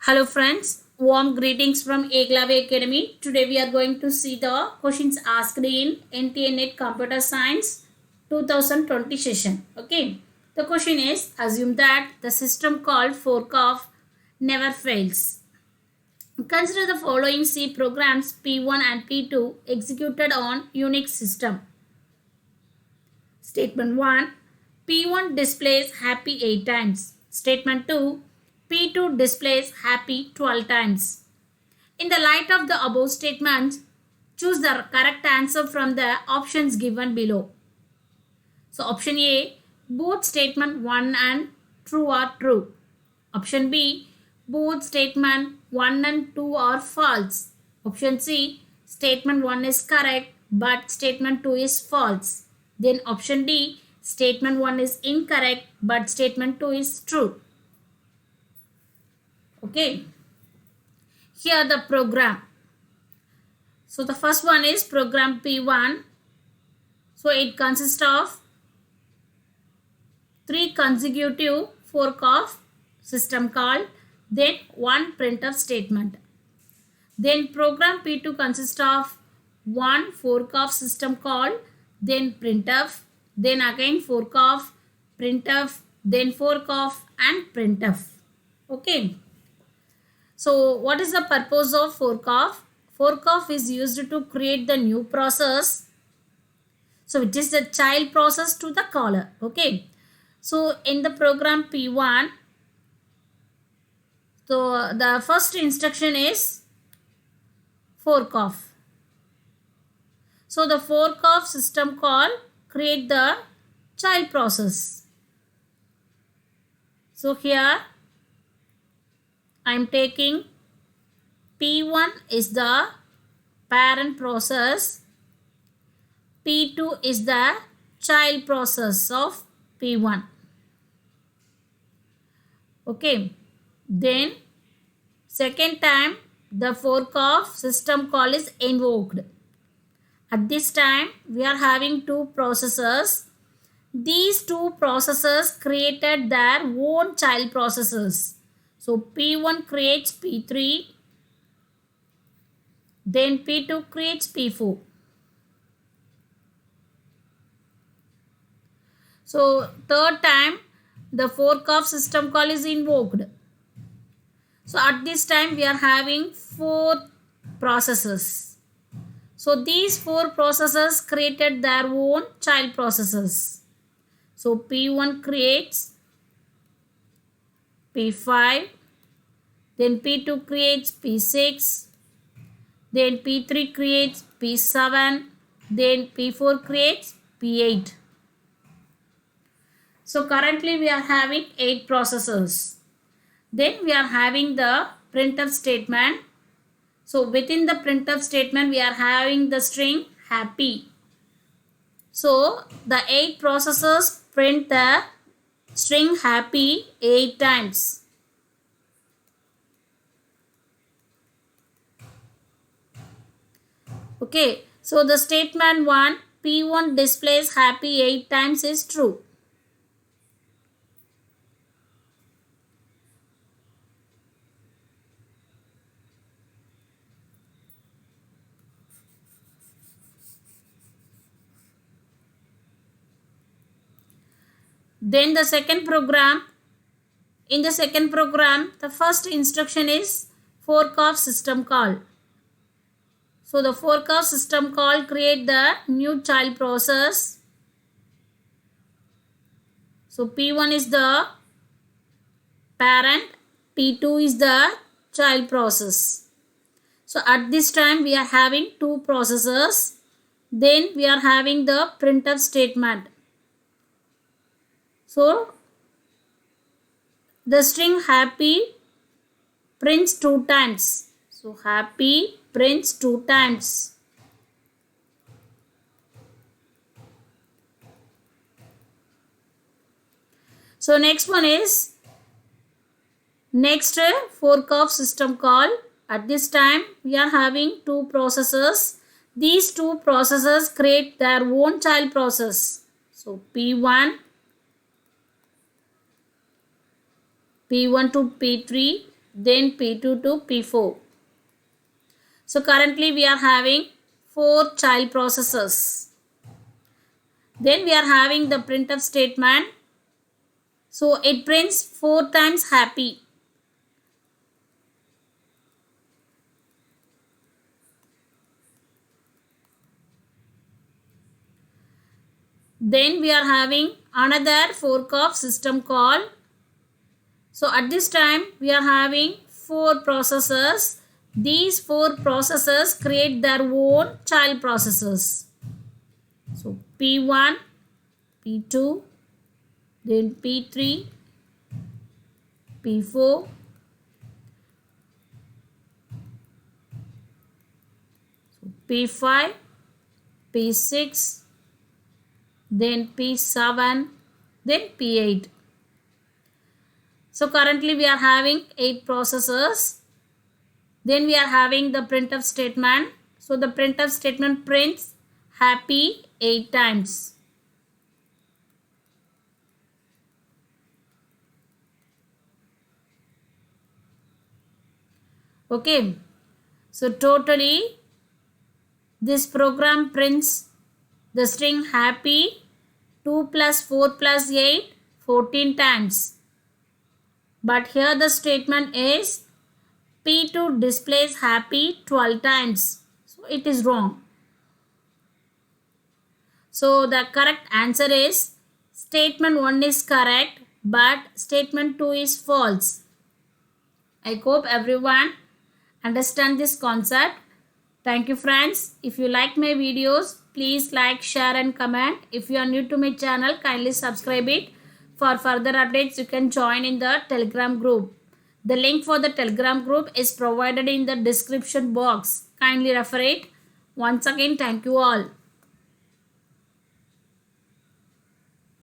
Hello friends, warm greetings from Eglave Academy. Today we are going to see the questions asked in NTA NET Computer Science 2020 session. Okay, the question is, assume that the system called FORCOF never fails. Consider the following C programs P1 and P2 executed on Unix system. Statement 1, P1 displays happy 8 times. Statement 2, P2 displays happy 12 times. In the light of the above statements, choose the correct answer from the options given below. So option A, both statement 1 and true are true. Option B, both statement 1 and 2 are false. Option C, statement 1 is correct but statement 2 is false. Then option D, statement 1 is incorrect but statement 2 is true. Okay. Here the program. So the first one is program P1. So it consists of 3 consecutive fork of system call, then 1 printf statement. Then program P2 consists of 1 fork of system call, then printf, then again fork of printf, then fork of and printf. Okay. So what is the purpose of fork of? Fork of is used to create the new process. So it is the child process to the caller. Okay. So in the program P1, so the first instruction is fork of. So the fork of system call create the child process. So here I am taking P1 is the parent process, P2 is the child process of P1. Okay, then second time the fork of system call is invoked. At this time we are having two processes. These two processes created their own child processes. So P1 creates P3, then P2 creates P4. So third time the fork of system call is invoked. So at this time we are having 4 processes. So these 4 processes created their own child processes. So P1 creates P5, then P2 creates P6, then P3 creates P7, then P4 creates P8. So currently we are having 8 processors. Then we are having the printf statement. So within the printf statement we are having the string happy. So the 8 processors print the string happy 8 times. Okay, so the statement 1, P1 displays happy 8 times is true. Then the second program, in the second program, the first instruction is fork of system call. So the fork of system call create the new child process. So P1 is the parent, P2 is the child process. So at this time we are having 2 processes. Then we are having the printf statement. So the string happy prints 2 times. So happy prints 2 times. So next one is next fork of system call. At this time we are having 2 processes. These 2 processes create their own child process. So P1 to P3, then P2 to P4. So currently we are having 4 child processes. Then we are having the printf statement. So it prints 4 times happy. Then we are having another fork of system call. So at this time we are having 4 processes. These 4 processes create their own child processes. So P1, P2, then P3, P4, P5, P6, then P7, then P8. So currently we are having 8 processes. Then we are having the printf statement. So the printf statement prints happy 8 times. Okay. So totally this program prints the string happy 2 plus 4 plus 8 14 times. But here the statement is P2 displays happy 12 times. So it is wrong. So the correct answer is statement 1 is correct but statement 2 is false. I hope everyone understand this concept. Thank you friends. If you like my videos, please like, share and comment. If you are new to my channel, kindly subscribe it. For further updates, you can join in the Telegram group. The link for the Telegram group is provided in the description box. Kindly refer it. Once again, thank you all.